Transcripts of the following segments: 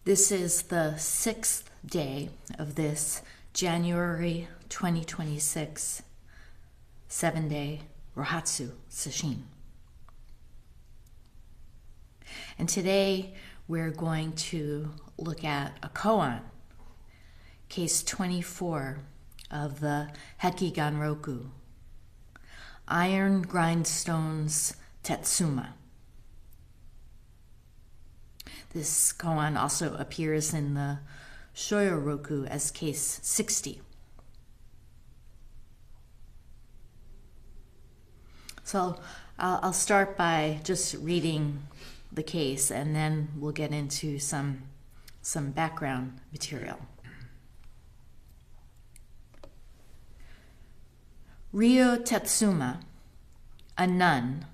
This is the 6th day of this January 2026 7-day Rohatsu Sesshin. And today we're going to look at a koan, case 24 of the Hekiganroku, Irongrindstones Tetsuma. This koan also appears in the Shoyoroku as case 60. So I'll start by just reading the case, and then we'll get into some background material. Ryo Tetsuma, a nun,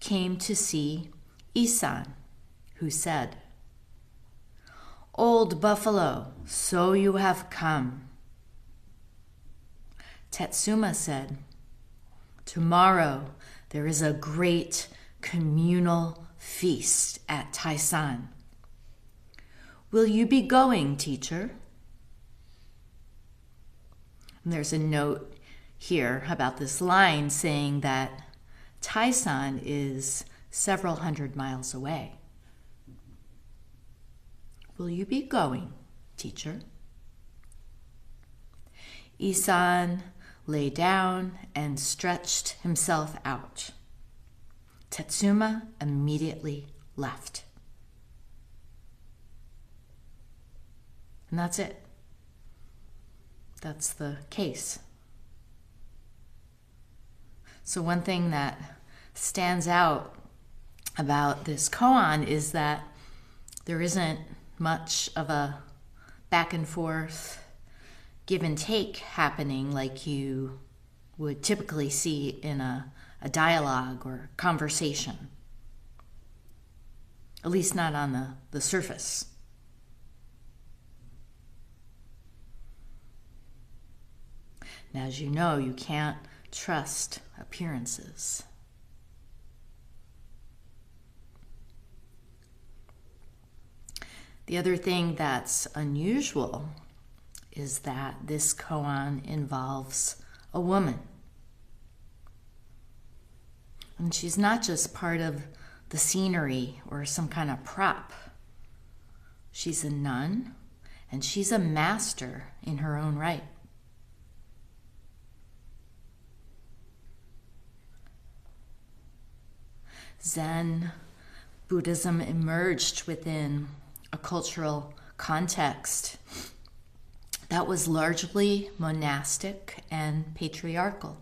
came to see Isan, who said, "Old buffalo, so you have come." Tetsuma said, "Tomorrow there is a great communal feast at Taisan. Will you be going, teacher?" And there's a note here about this line saying that Taisan is several hundred miles away. Will you be going, teacher? Isan lay down and stretched himself out. Tetsuma immediately left. And that's it. That's the case. So one thing that stands out about this koan is that there isn't much of a back and forth, give and take happening like you would typically see in a dialogue or conversation. At least not on the surface. And as you know, you can't trust appearances. The other thing that's unusual is that this koan involves a woman. And she's not just part of the scenery or some kind of prop. She's a nun, and she's a master in her own right. Zen Buddhism emerged within a cultural context that was largely monastic and patriarchal.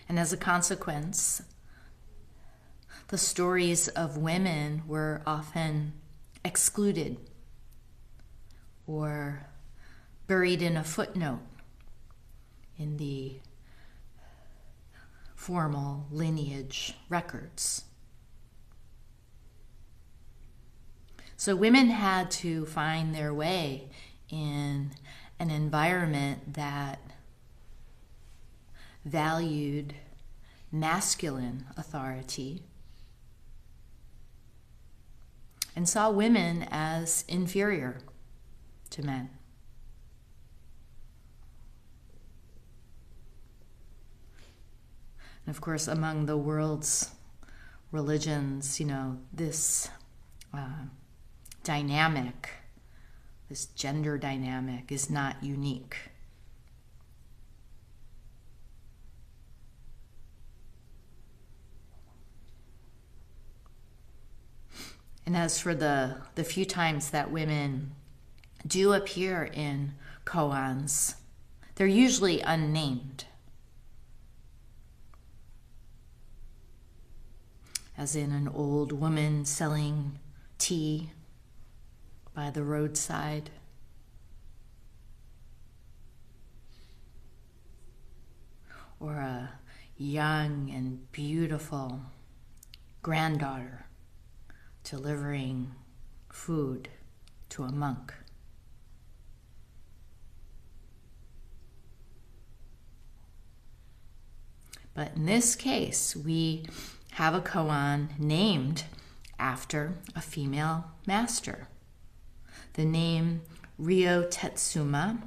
And as a consequence, the stories of women were often excluded or buried in a footnote in the formal lineage records. So women had to find their way in an environment that valued masculine authority and saw women as inferior to men. And of course, among the world's religions, this dynamic, this gender dynamic is not unique. And as for the few times that women do appear in koans, they're usually unnamed. As in an old woman selling tea by the roadside. Or a young and beautiful granddaughter delivering food to a monk. But in this case, we have a koan named after a female master. The name Ryo Tetsuma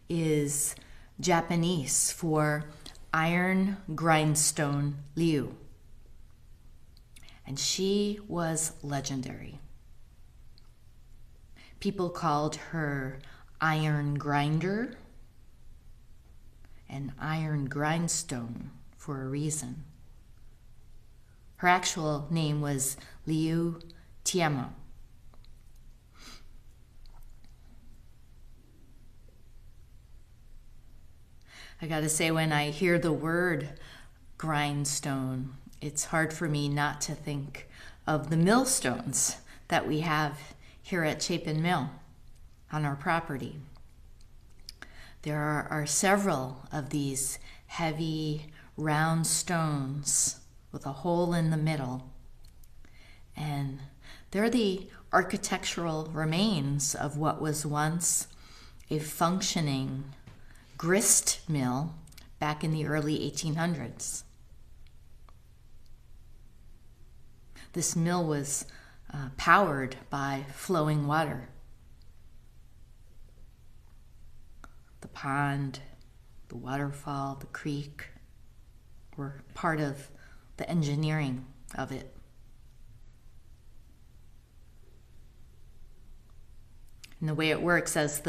is Japanese for iron grindstone Liu. And she was legendary. People called her Iron Grinder and Iron Grindstone for a reason. Her actual name was Liu Tiamo. I gotta say, when I hear the word grindstone, it's hard for me not to think of the millstones that we have here at Chapin Mill on our property. There are several of these heavy, round stones with a hole in the middle, and they're the architectural remains of what was once a functioning grist mill back in the early 1800s. This mill was powered by flowing water. The pond, the waterfall, the creek were part of the engineering of it. And the way it works, as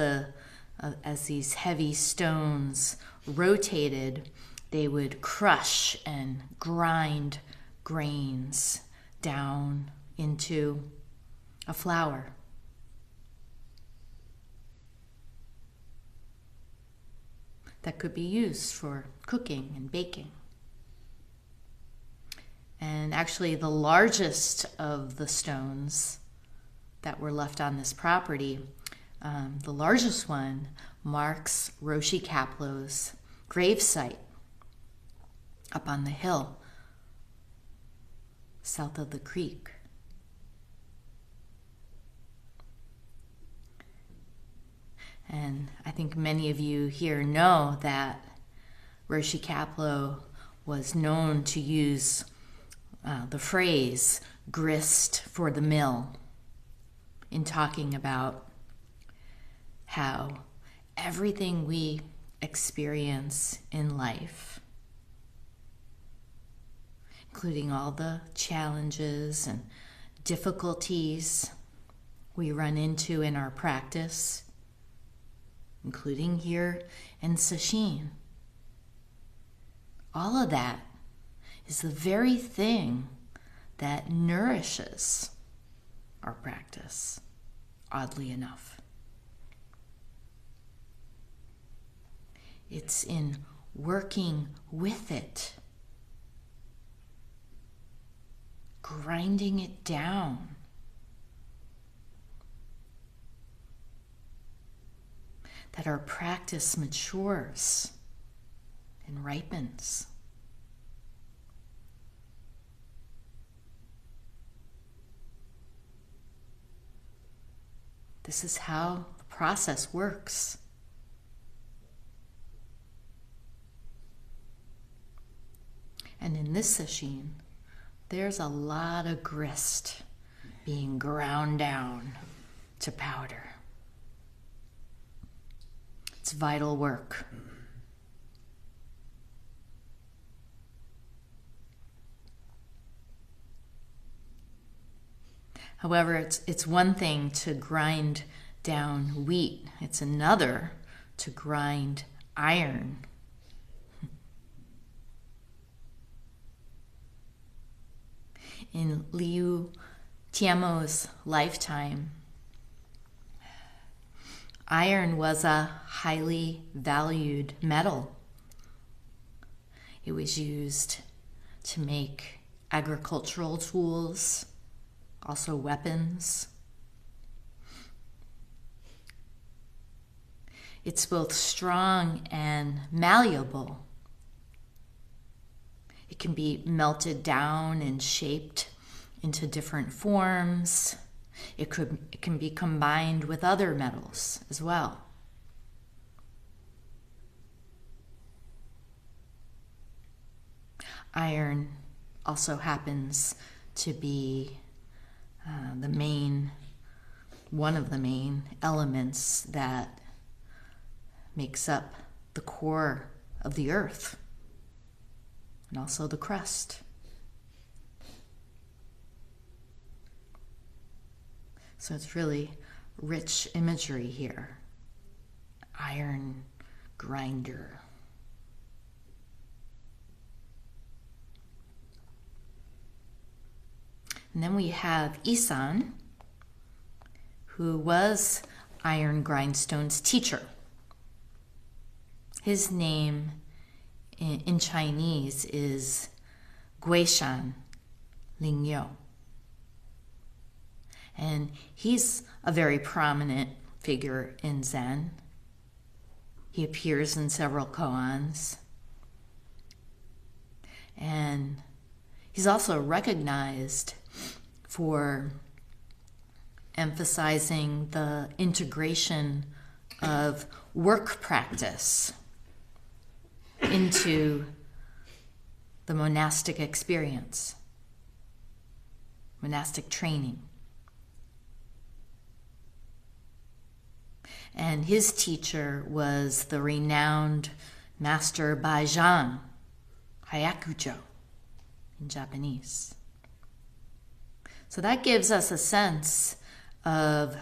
these heavy stones rotated, they would crush and grind grains down into a flour. That could be used for cooking and baking. And actually, the largest of the stones that were left on this property, the largest one marks Roshi Kapleau's gravesite up on the hill south of the creek. And I think many of you here know that Roshi Kapleau was known to use the phrase grist for the mill in talking about how everything we experience in life, including all the challenges and difficulties we run into in our practice, including here in Sesshin, all of that is the very thing that nourishes our practice, oddly enough. It's in working with it, grinding it down, that our practice matures and ripens. This is how the process works. And in this sesshin, there's a lot of grist being ground down to powder. It's vital work. However, it's one thing to grind down wheat. It's another to grind iron. In Liu Tiamo's lifetime, iron was a highly valued metal. It was used to make agricultural tools, also weapons. It's both strong and malleable. It can be melted down and shaped into different forms. It can be combined with other metals as well. Iron also happens to be one of the main elements that makes up the core of the earth and also the crust. So it's really rich imagery here. Iron grinder. And then we have Isan, who was Irongrindstones' teacher. His name in Chinese is Guishan Lingyou. And he's a very prominent figure in Zen. He appears in several koans. And he's also recognized for emphasizing the integration of work practice into the monastic experience, monastic training. And his teacher was the renowned master Baijan, Hyakujo in Japanese. So that gives us a sense of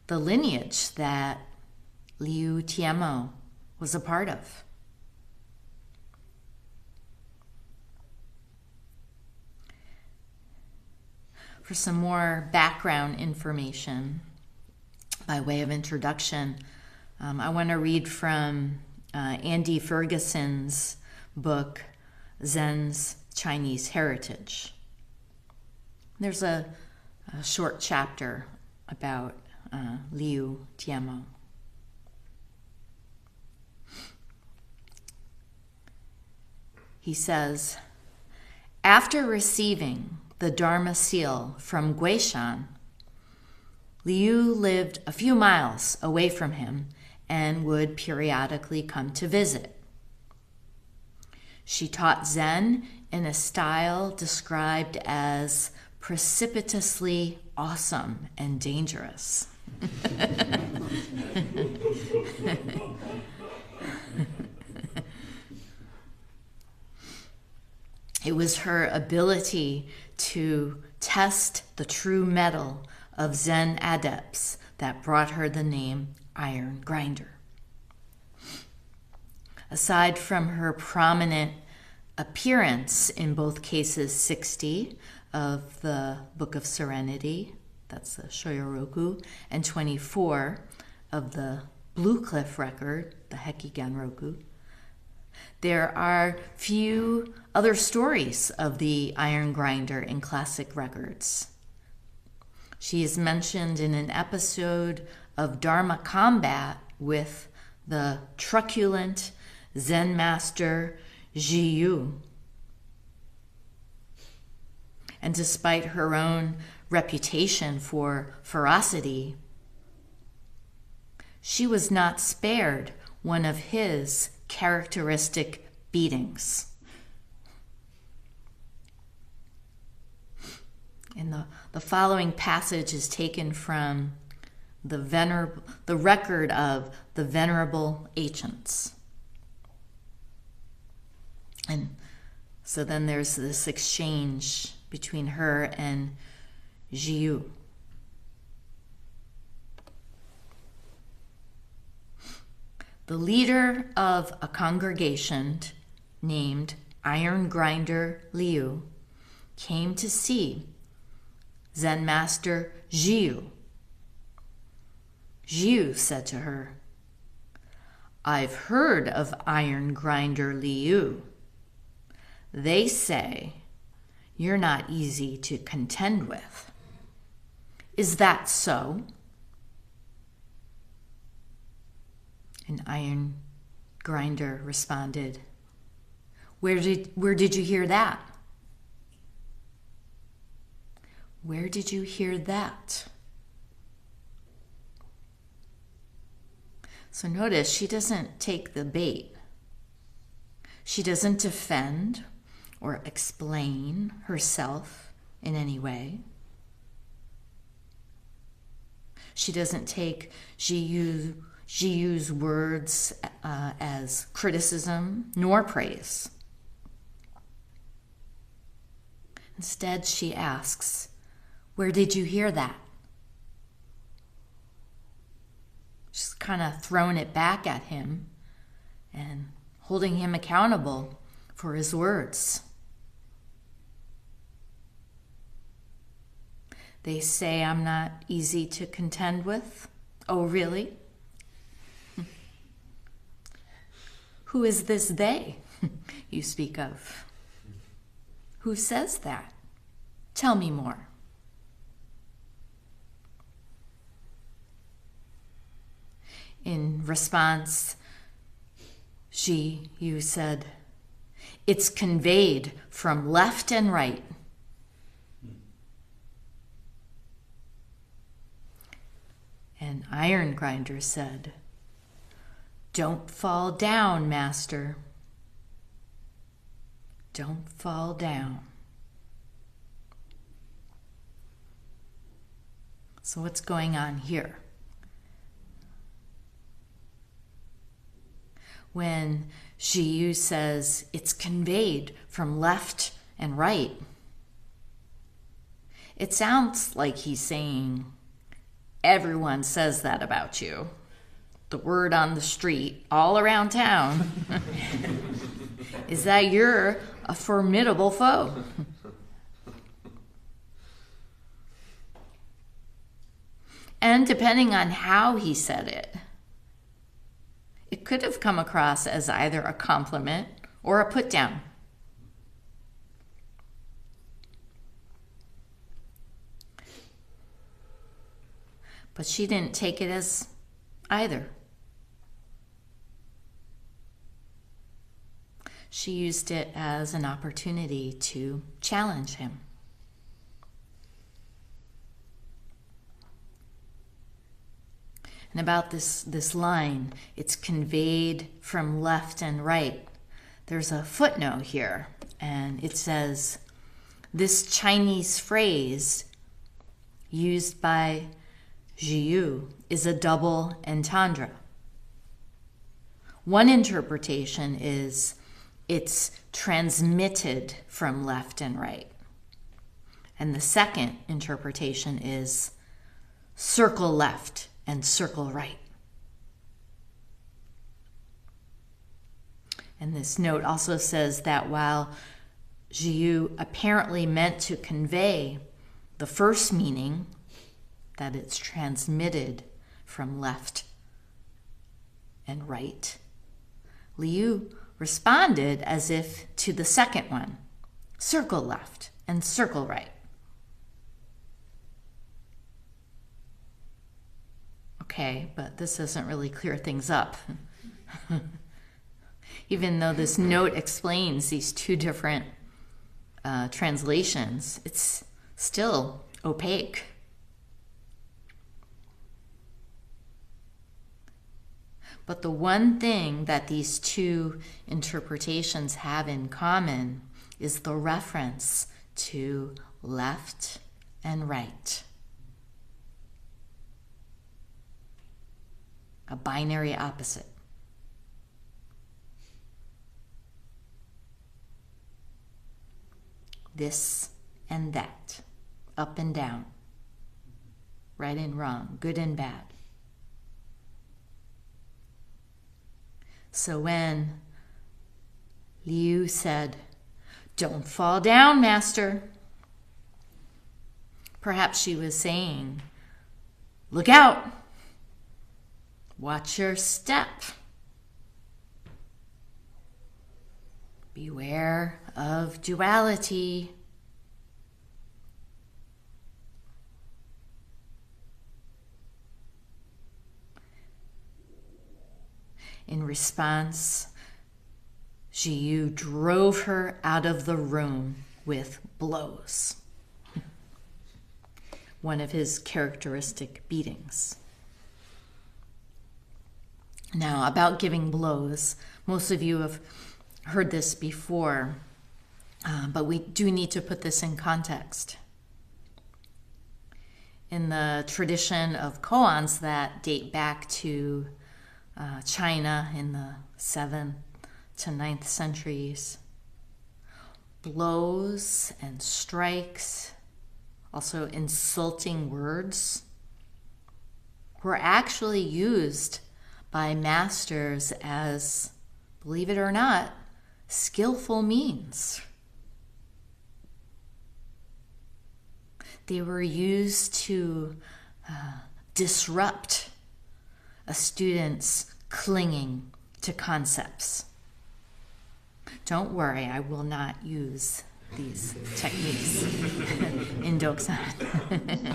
the lineage that Liu Tianmo was a part of. For some more background information, by way of introduction, I want to read from Andy Ferguson's book, Zen's Chinese Heritage. There's a short chapter about Liu Tianmo. He says, after receiving the Dharma seal from Guishan, Liu lived a few miles away from him and would periodically come to visit. She taught Zen in a style described as precipitously awesome and dangerous. It was her ability to test the true mettle of Zen adepts that brought her the name Iron Grinder. Aside from her prominent appearance in both cases 60 of the Book of Serenity, that's the Shoyoroku, and 24 of the Blue Cliff record, the Hekiganroku, there are few other stories of the Iron Grinder in classic records. She is mentioned in an episode of Dharma Combat with the truculent Zen master Zhiyu. And despite her own reputation for ferocity, she was not spared one of his characteristic beatings. And the following passage is taken from the record of the Venerable Ancients. And so then there's this exchange between her and Zhiyu. The leader of a congregation named Iron Grinder Liu came to see Zen Master Zhiyu. Zhiyu said to her, "I've heard of Iron Grinder Liu. They say you're not easy to contend with. Is that so?" And Iron Grinder responded, Where did you hear that? Where did you hear that? So notice she doesn't take the bait. She doesn't defend or explain herself in any way. She doesn't take Jiyu's words as criticism nor praise. Instead, she asks, "Where did you hear that?" She's kind of throwing it back at him and holding him accountable for his words. They say I'm not easy to contend with. Oh, really? Who is this they you speak of? Who says that? Tell me more. In response, you said, "It's conveyed from left and right." And Irongrinder said, "Don't fall down, master. Don't fall down." So what's going on here? When Jiyu says it's conveyed from left and right, it sounds like he's saying, everyone says that about you. The word on the street, all around town, is that you're a formidable foe. And depending on how he said it, it could have come across as either a compliment or a put down. But she didn't take it as either. She used it as an opportunity to challenge him. And about this line, it's conveyed from left and right. There's a footnote here, and it says, this Chinese phrase used by Jiyu is a double entendre. One interpretation is it's transmitted from left and right. And the second interpretation is circle left and circle right. And this note also says that while Jiyu apparently meant to convey the first meaning, that it's transmitted from left and right, Liu responded as if to the second one, circle left and circle right. Okay, but this doesn't really clear things up. Even though this note explains these two different translations, it's still opaque. But the one thing that these two interpretations have in common is the reference to left and right. A binary opposite. This and that, up and down, right and wrong, good and bad. So when Liu said, "Don't fall down, master," perhaps she was saying, "Look out, watch your step, beware of duality." In response, Jiyu drove her out of the room with blows. One of his characteristic beatings. Now, about giving blows, most of you have heard this before, but we do need to put this in context. in the tradition of koans that date back to China in the 7th to 9th centuries. Blows and strikes, also insulting words, were actually used by masters as, believe it or not, skillful means. They were used to disrupt a student's clinging to concepts. Don't worry, I will not use these techniques in Doksan.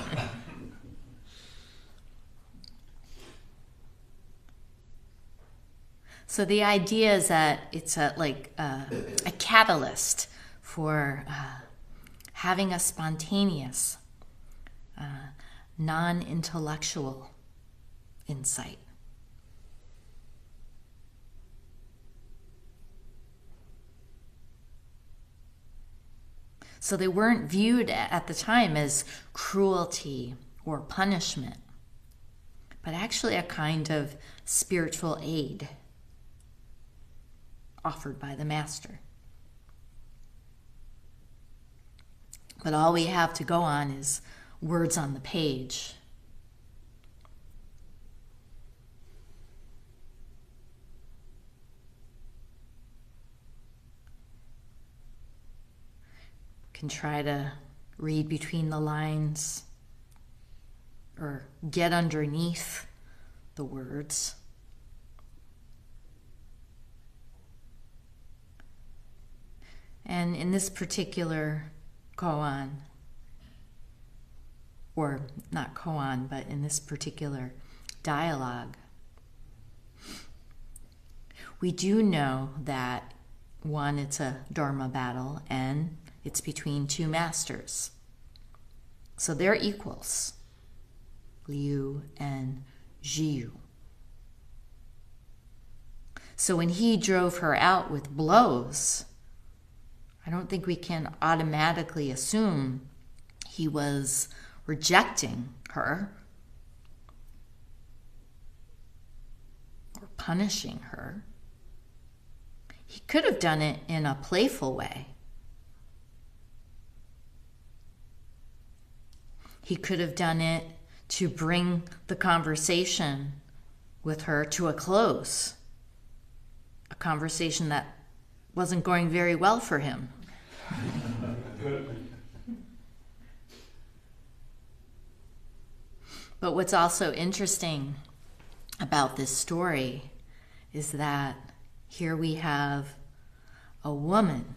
So the idea is that it's a catalyst for having a spontaneous, non-intellectual insight. So they weren't viewed at the time as cruelty or punishment, but actually a kind of spiritual aid offered by the master. But all we have to go on is words on the page. Can try to read between the lines or get underneath the words. And in this particular koan, or not koan, but in this particular dialogue, we do know that, one, it's a dharma battle, and it's between two masters. So they're equals, Liu and Jiu. So when he drove her out with blows, I don't think we can automatically assume he was rejecting her or punishing her. He could have done it in a playful way. He could have done it to bring the conversation with her to a close, a conversation that wasn't going very well for him. But what's also interesting about this story is that here we have a woman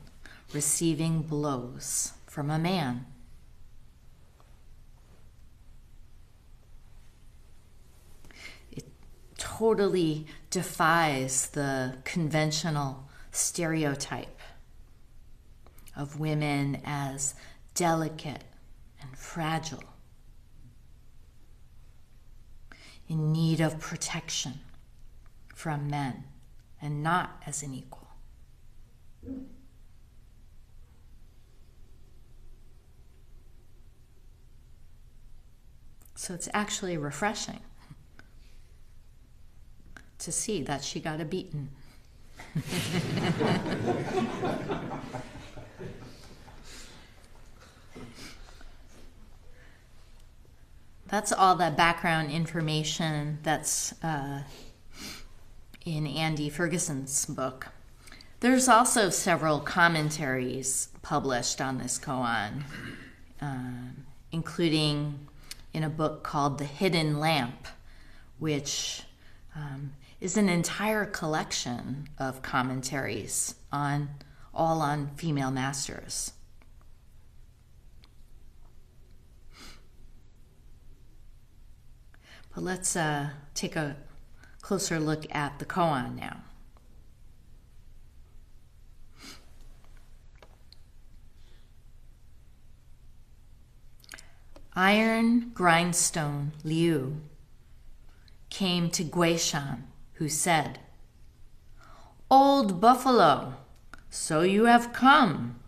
receiving blows from a man. It totally defies the conventional stereotype of women as delicate and fragile, in need of protection from men, and not as an equal. So it's actually refreshing to see that she got a beating. That's all the background information that's in Andy Ferguson's book. There's also several commentaries published on this koan, including in a book called The Hidden Lamp, which is an entire collection of commentaries all on female masters. But let's take a closer look at the koan now. Irongrindstone Liu came to Guishan, who said, "Old buffalo, so you have come."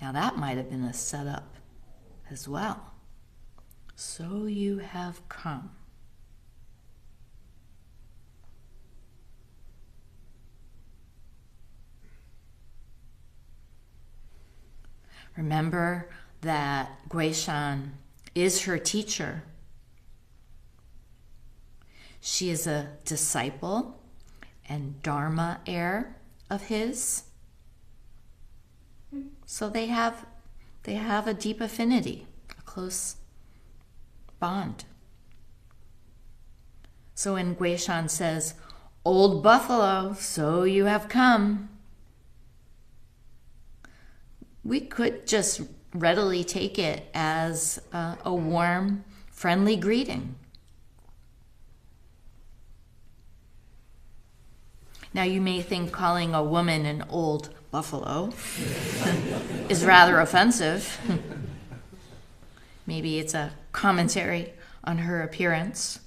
Now that might have been a setup as well. So you have come. Remember that Guishan is her teacher. She is a disciple and Dharma heir of his. So they have a deep affinity, a close bond. So when Guishan says, "Old buffalo, so you have come," we could just readily take it as a warm, friendly greeting. Now you may think calling a woman an old buffalo is rather offensive. Maybe it's a commentary on her appearance.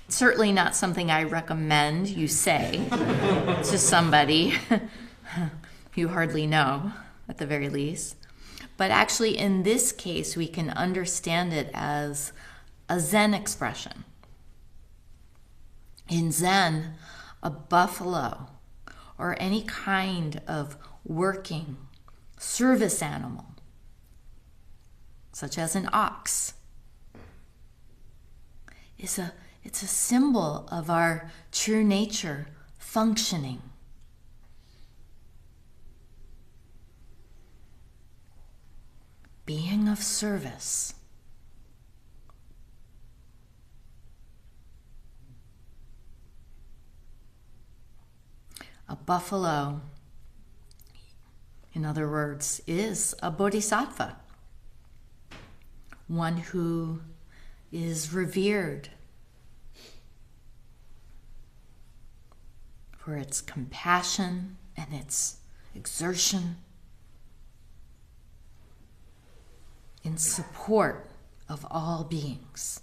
Certainly not something I recommend you say to somebody you hardly know, at the very least. But actually, in this case, we can understand it as a Zen expression. In Zen, a buffalo or any kind of working service animal, such as an ox, it's a symbol of our true nature functioning. Being of service. A buffalo, in other words, is a bodhisattva, one who is revered for its compassion and its exertion in support of all beings.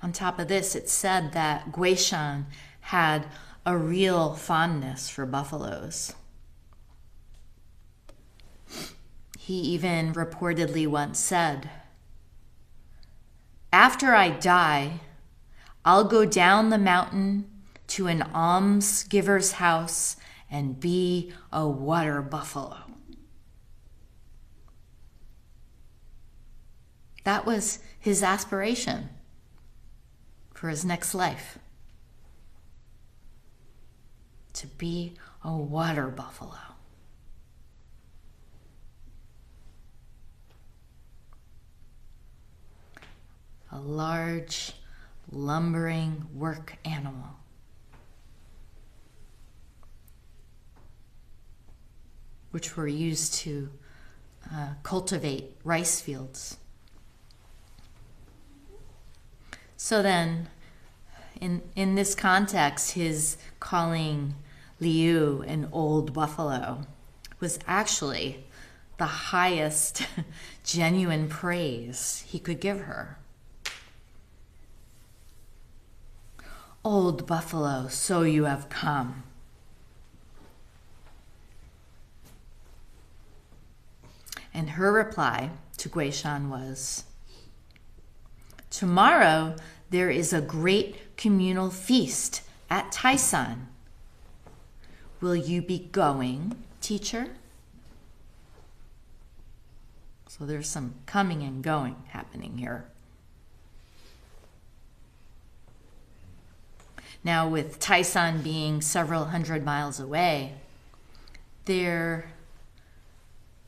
On top of this, it's said that Guishan had a real fondness for buffaloes. He even reportedly once said, "After I die, I'll go down the mountain to an almsgiver's house and be a water buffalo." That was his aspiration for his next life, to be a water buffalo. A large, lumbering work animal. Which were used to cultivate rice fields. So then, in this context, his calling Liu an old buffalo was actually the highest genuine praise he could give her. Old buffalo, so you have come. And her reply to Guishan was, "Tomorrow there is a great communal feast at Taisan. Will you be going, teacher?" So there's some coming and going happening here. Now, with Taisan being several hundred miles away, they're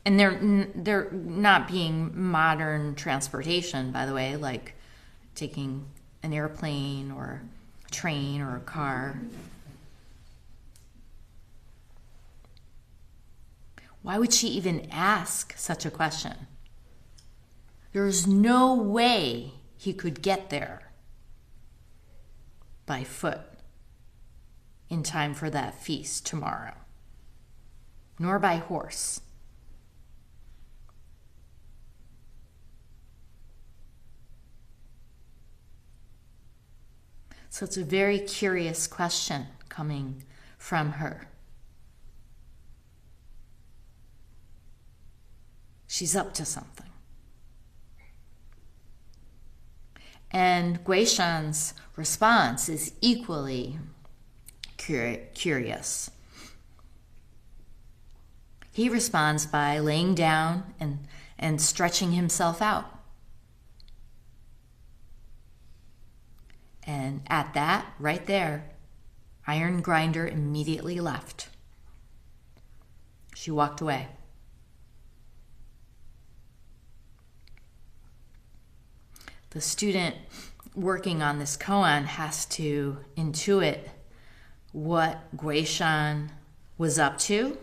not being modern transportation, by the way, like taking an airplane or a train or a car. Why would she even ask such a question? There's no way he could get there by foot in time for that feast tomorrow, nor by horse. So it's a very curious question coming from her. She's up to something. And Guishan's response is equally curious. He responds by laying down and stretching himself out. And at that, right there, Iron Grinder immediately left. She walked away. The student working on this koan has to intuit what Guishan was up to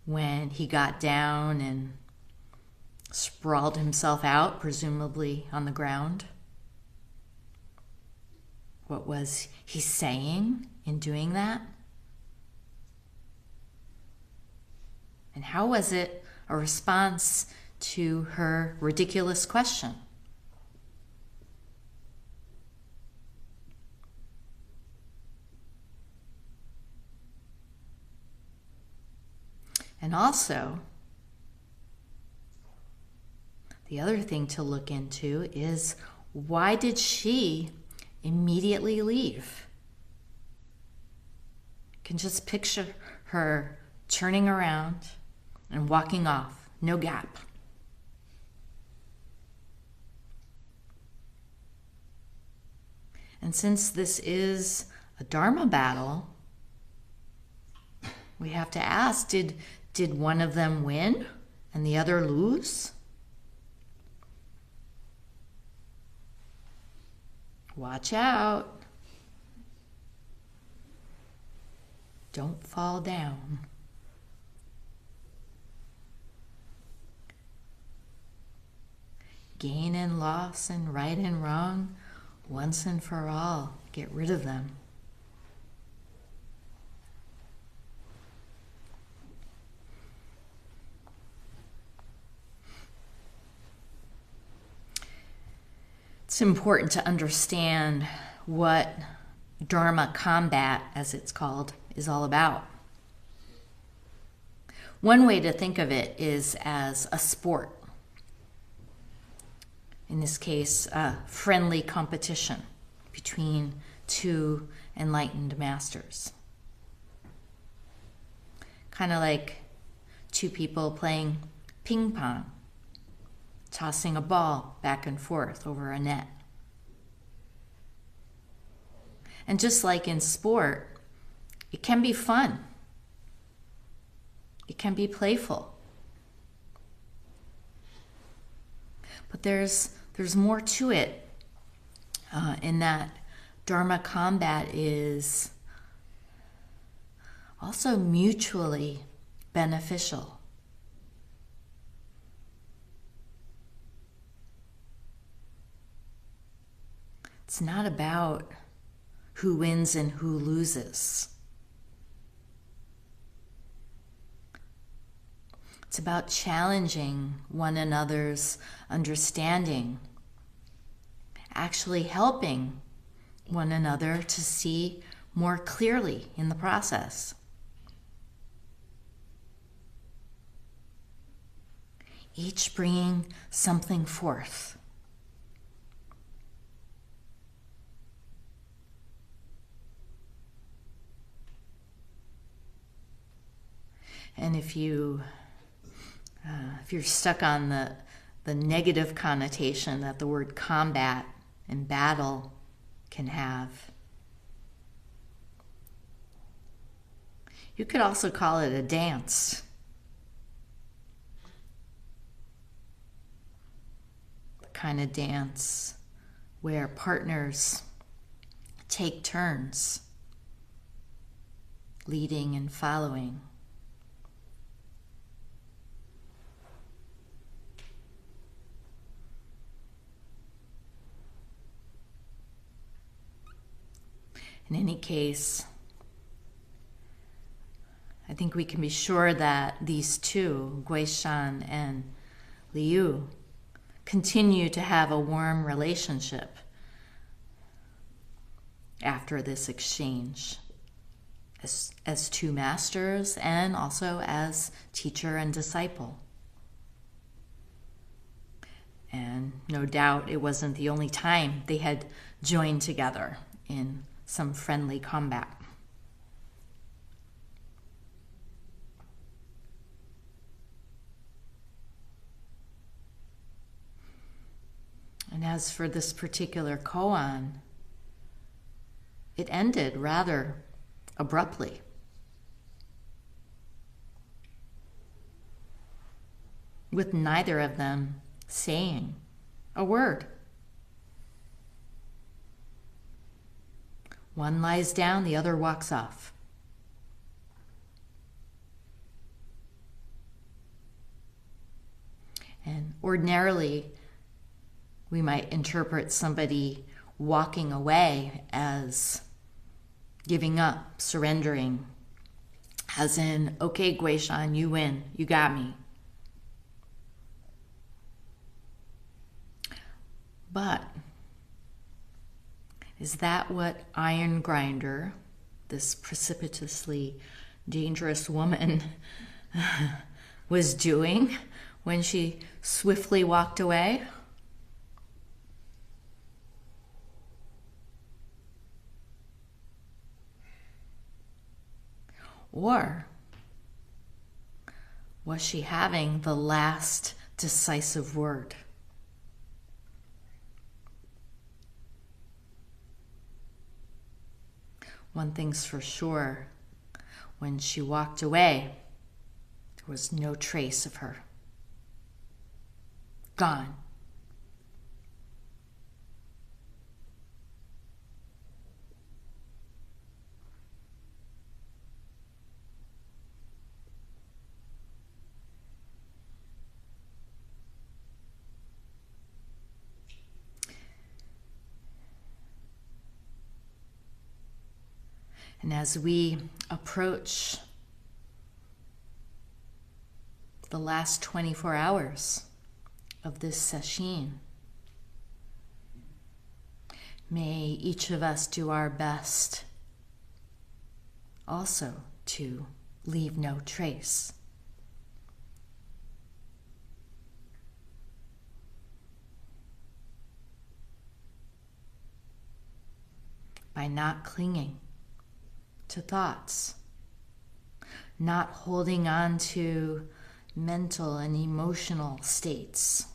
when he got down and sprawled himself out, presumably on the ground. What was he saying in doing that? And how was it a response to her ridiculous question? And also, the other thing to look into is, why did she immediately leave? You can just picture her turning around and walking off, no gap. And since this is a Dharma battle, we have to ask, did one of them win and the other lose? Watch out. Don't fall down. Gain and loss and right and wrong, once and for all. Get rid of them. It's important to understand what Dharma combat, as it's called, is all about. One way to think of it is as a sport. In this case, a friendly competition between two enlightened masters. Kind of like two people playing ping pong, tossing a ball back and forth over a net. And just like in sport, it can be fun. It can be playful. But there's more to it in that Dharma combat is also mutually beneficial. It's not about who wins and who loses. It's about challenging one another's understanding, actually helping one another to see more clearly in the process. Each bringing something forth. And if you're stuck on the negative connotation that the word combat and battle can have, you could also call it a dance. The kind of dance where partners take turns leading and following. In any case, I think we can be sure that these two, Guishan and Liu, continue to have a warm relationship. after this exchange as two masters and also as teacher and disciple. And no doubt it wasn't the only time they had joined together in some friendly combat. And as for this particular koan, it ended rather abruptly. With neither of them saying a word. One lies down, the other walks off. And ordinarily, we might interpret somebody walking away as giving up, surrendering, as in, okay, Guishan, you win, you got me. But is that what Iron Grinder, this precipitously dangerous woman, was doing when she swiftly walked away? Or was she having the last decisive word? One thing's for sure, when she walked away, there was no trace of her. Gone. And as we approach the last 24 hours of this sesshin, may each of us do our best also to leave no trace. By not clinging to thoughts, not holding on to mental and emotional states.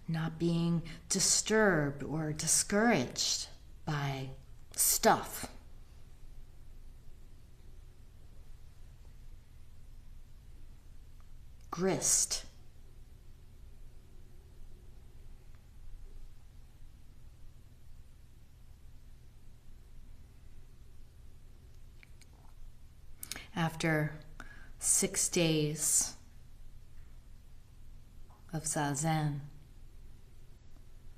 Not being disturbed or discouraged by stuff. Grist. After 6 days of zazen,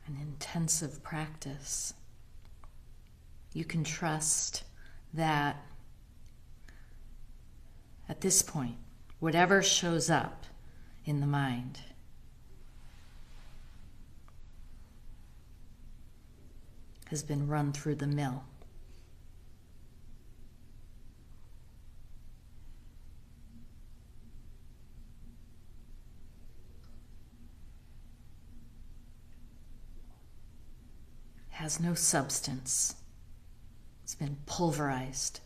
an intensive practice, you can trust that at this point, whatever shows up in the mind has been run through the mill. Has no substance. It's been pulverized.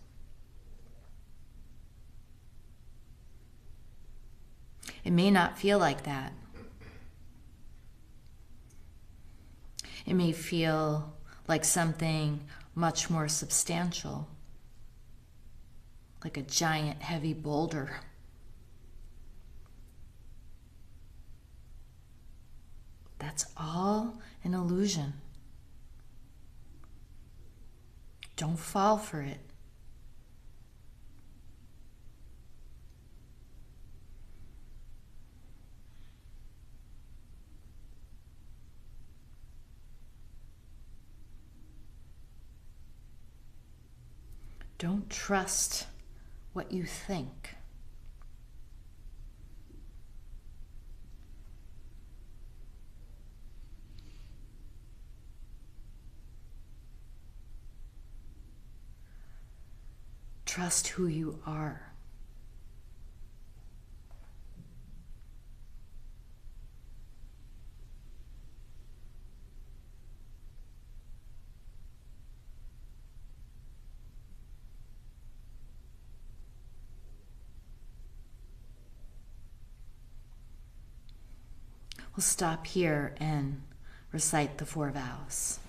It may not feel like that. It may feel like something much more substantial, like a giant heavy boulder. That's all an illusion. Don't fall for it. Don't trust what you think. Trust who you are. We'll stop here and recite the 4 vows.